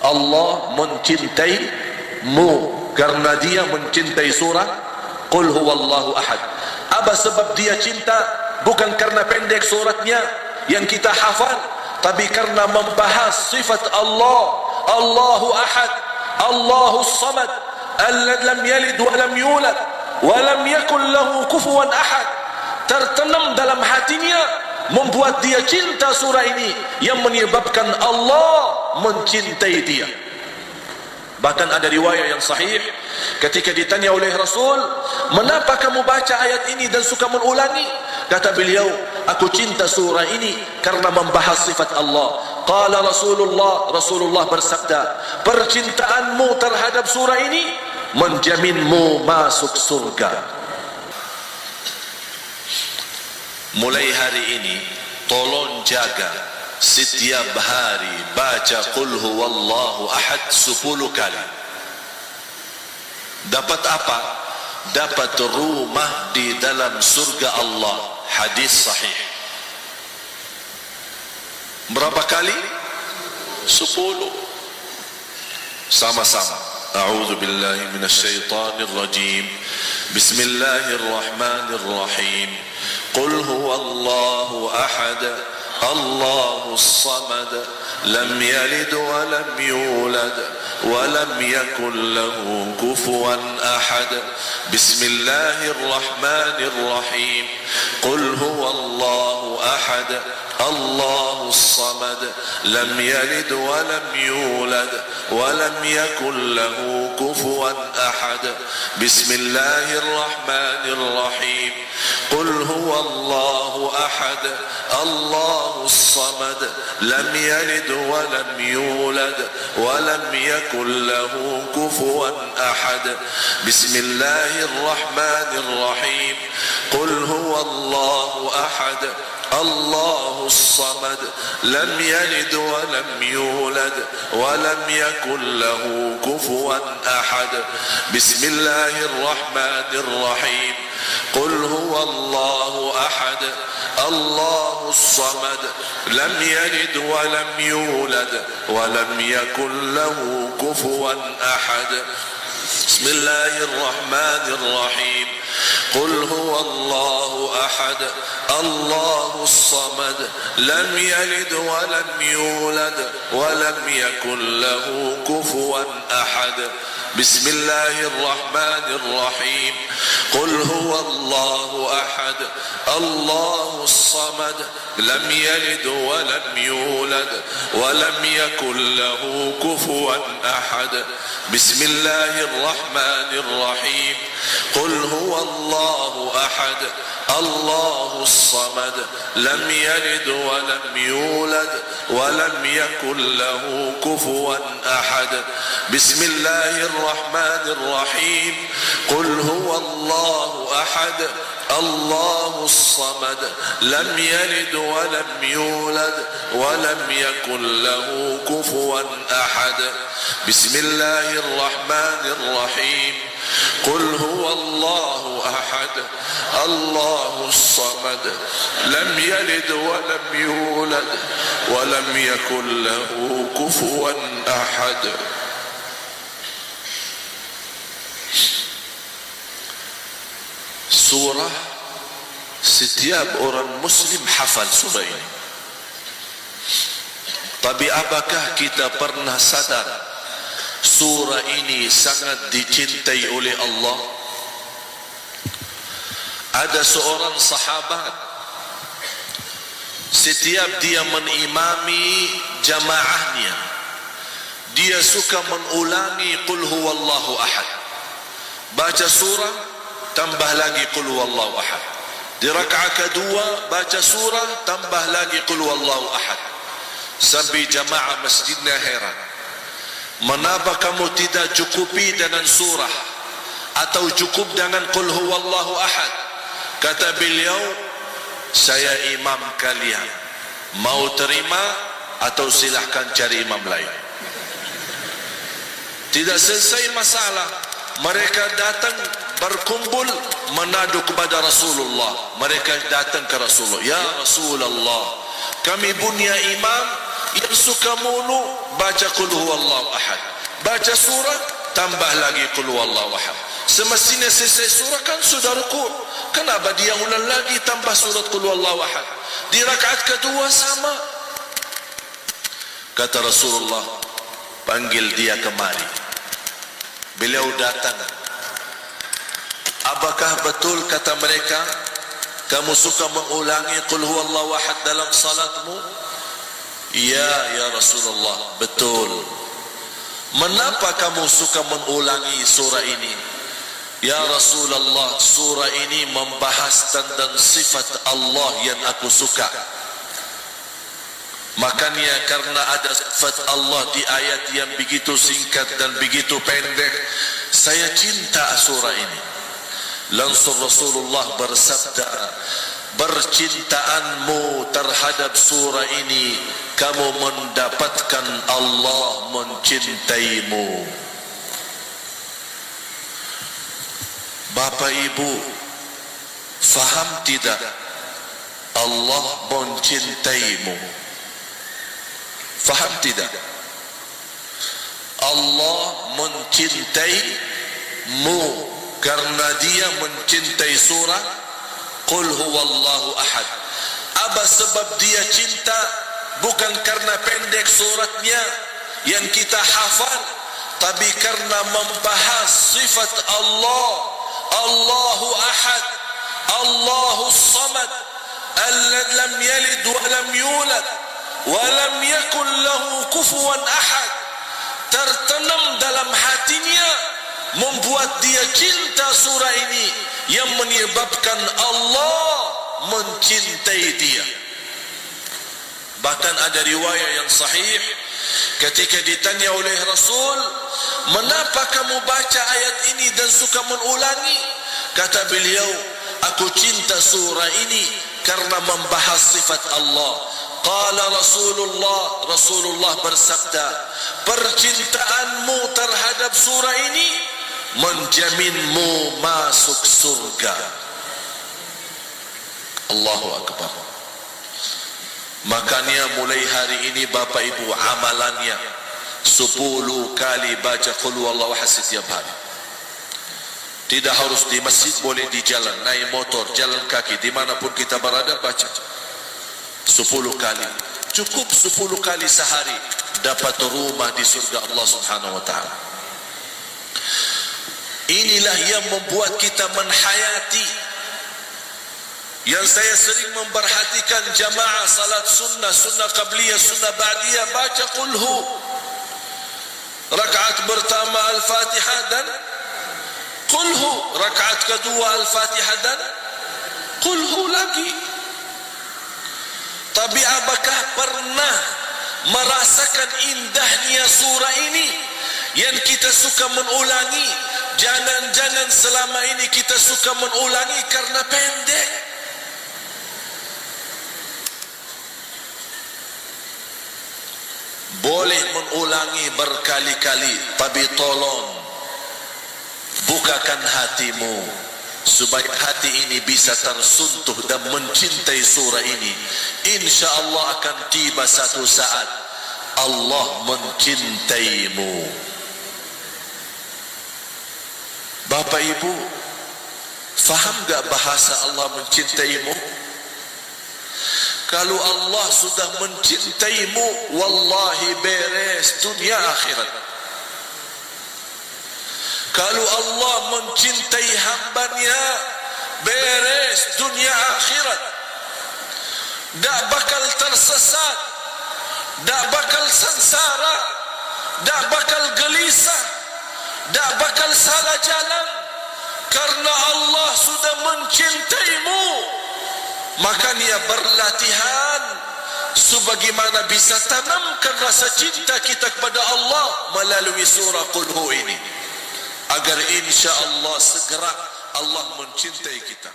Allah mencintaimu karena dia mencintai surah Qul huwallahu ahad. Apa sebab dia cinta? Bukan karena pendek suratnya yang kita hafal, tapi karena membahas sifat Allah. Allahu ahad, Allahu samad, alladzi lam yalid wa lam yulad wa lam yakul lahu kufuwan ahad. Tertanam dalam hatinya, membuat dia cinta surah ini, yang menyebabkan Allah mencintai dia. Bahkan ada riwayat yang sahih, ketika ditanya oleh Rasul, "Mengapa kamu baca ayat ini dan suka mengulangi?" Kata beliau, "Aku cinta surah ini karena membahas sifat Allah." Qala Rasulullah bersabda, "Percintaanmu terhadap surah ini menjaminmu masuk surga." Mulai hari ini, tolong jaga setiap hari baca Qul huwallahu ahad 10 kali. Dapat apa? Dapat rumah di dalam surga Allah. Hadis sahih. Berapa kali? 10. Sama-sama. A'udzu billahi minasyaitonir rajim. Bismillahirrahmanirrahim. Qul huwallahu ahad, Allahu samad, lam yalid wa lam yulad wa lam yakul lahu kufuwan ahad. Bismillahirrahmanirrahim. Qul huwallahu ahad, Allahu samad, lam yalid wa lam yulad wa lam yakul lahu kufuwan ahad. Bismillahirrahmanirrahim. Qul huwallahu ahad, Allahu samad, lam yalid wa lam yulad wa lam yakul lahu kufuwan ahad. Bismillahirrahmanirrahim. Qul huwallahu ahad, Allahu samad, lam yalid wa lam yulad wa lam yakul lahu kufuwan ahad. Bismillahirrahmanirrahim. Qul huwallahu ahad, Allahu samad, lam yalid wa lam yulad wa lam yakul lahu kufuwan ahad. Bismillahirrahmanirrahim. Qul huwallahu ahad, Allahu samad, lam yalid wa lam yulad wa lam yakul lahu kufuwan ahad. Bismillahirrahmanirrahim. Qul huwallahu ahad, Allahu samad, lam yalid wa lam yulad wa lam yakul lahu kufuwan ahad. Bismillahirrahmanirrahim. Qul huwallahu ahad, Allahu samad, lam yalid wa lam yulad wa lam yakul lahu kufuwan ahad. Bismillahirrahmanirrahim. Qul huwallahu ahad, Allahu samad, lam yalid wa lam yulad wa lam yakul lahu kufuwan ahad. Bismillahirrahmanirrahim. Qul huwallahu ahad, Allahu samad, lam yalid wa lam yulad wa lam yakul lahu kufuwan ahad. Surah, setiap orang muslim hafal surah ini. Tapi apakah kita pernah sadar surah ini sangat dicintai oleh Allah? Ada seorang sahabat, setiap dia menimami jamaahnya, dia suka mengulangi Qul huwallahu ahad. Baca surah, tambah lagi Qul huwallahu ahad. Di rakaat kedua baca surah, tambah lagi Qul huwallahu ahad. Sampai jamaah masjidnya heran, mengapa kamu tidak cukupi dengan surah atau cukup dengan Qul huwallahu ahad? Kata beliau, saya imam kalian, mau terima atau silahkan cari imam lain. Tidak selesai masalah, mereka datang berkumpul menadu kepada Rasulullah. Mereka datang ke Rasulullah, ya Rasulullah, kami punya imam yang suka mulu baca qul huwallahu ahad, baca surah tambah lagi qul huwallahu ahad. Semestinya selesai surah kan sudah ruku', kenapa dia ulang lagi tambah surat qul huwallahu ahad? Di rakaat kedua sama. Kata Rasulullah, panggil dia kemari. Beliau datang. Apakah betul kata mereka kamu suka mengulangi qul huwallahu ahad dalam salatmu? Ya Rasulullah, betul. Mengapa kamu suka mengulangi surah ini? Ya Rasulullah, surah ini membahas tentang sifat Allah yang aku suka. Makanya karena ada sifat Allah di ayat yang begitu singkat dan begitu pendek, saya cinta surah ini. Langsung Rasulullah bersabda, bercintaanmu terhadap surah ini, kamu mendapatkan Allah mencintaimu. Bapak Ibu, faham tidak? Allah mencintaimu. Faham tidak? Allah mencintaimu karena dia mencintai surah qul huwallahu ahad. Apa sebab dia cinta? Bukan karena pendek suratnya yang kita hafal, tapi karena membahas sifat Allah. Allahu ahad, Allahu samad, alladzi lam yalid wa lam yulad wa lam yakul lahu kufuwan ahad. Tertanam dalam hatinya, membuat dia cinta surah ini, yang menyebabkan Allah mencintai dia. Bahkan ada riwayat yang sahih, ketika ditanya oleh Rasul, mengapa kamu baca ayat ini dan suka mengulangi? Kata beliau, aku cinta surah ini karena membahas sifat Allah. Qala Rasulullah bersabda, percintaanmu terhadap surah ini menjaminmu masuk surga. Allahu Akbar. Makanya mulai hari ini Bapak Ibu, amalannya 10 kali baca qul huwallahu ahad setiap hari. Tidak harus di masjid, boleh di jalan, naik motor, jalan kaki, dimanapun kita berada baca 10 kali. Cukup 10 kali sehari, dapat rumah di surga Allah Subhanahu wa ta'ala. Inilah yang membuat kita menhayati. Yang saya sering memperhatikan jamaah salat sunnah, sunnah qabliyah, sunnah ba'diyah, baca qulhu. Rakaat pertama Al-Fatihah dan qulhu. Rakaat kedua Al-Fatihah dan qulhu lagi. Tapi apakah pernah merasakan indahnya surah ini yang kita suka mengulangi? Jangan-jangan selama ini kita suka mengulangi karena pendek. Boleh mengulangi berkali-kali, tapi tolong bukakan hatimu supaya hati ini bisa tersentuh dan mencintai surah ini. Insya Allah akan tiba satu saat Allah mencintaimu. Bapak Ibu, faham gak bahasa Allah mencintaimu? Kalau Allah sudah mencintaimu, wallahi beres dunia akhirat. Kalau Allah mencintai hambanya, beres dunia akhirat. Tak bakal tersesat, tak bakal sengsara, tak bakal gelisah, tak bakal salah jalan. Karena Allah sudah mencintaimu. Makanya berlatihan sebagaimana bisa tanamkan rasa cinta kita kepada Allah melalui surah Qul Hu ini, agar insya Allah segera Allah mencintai kita.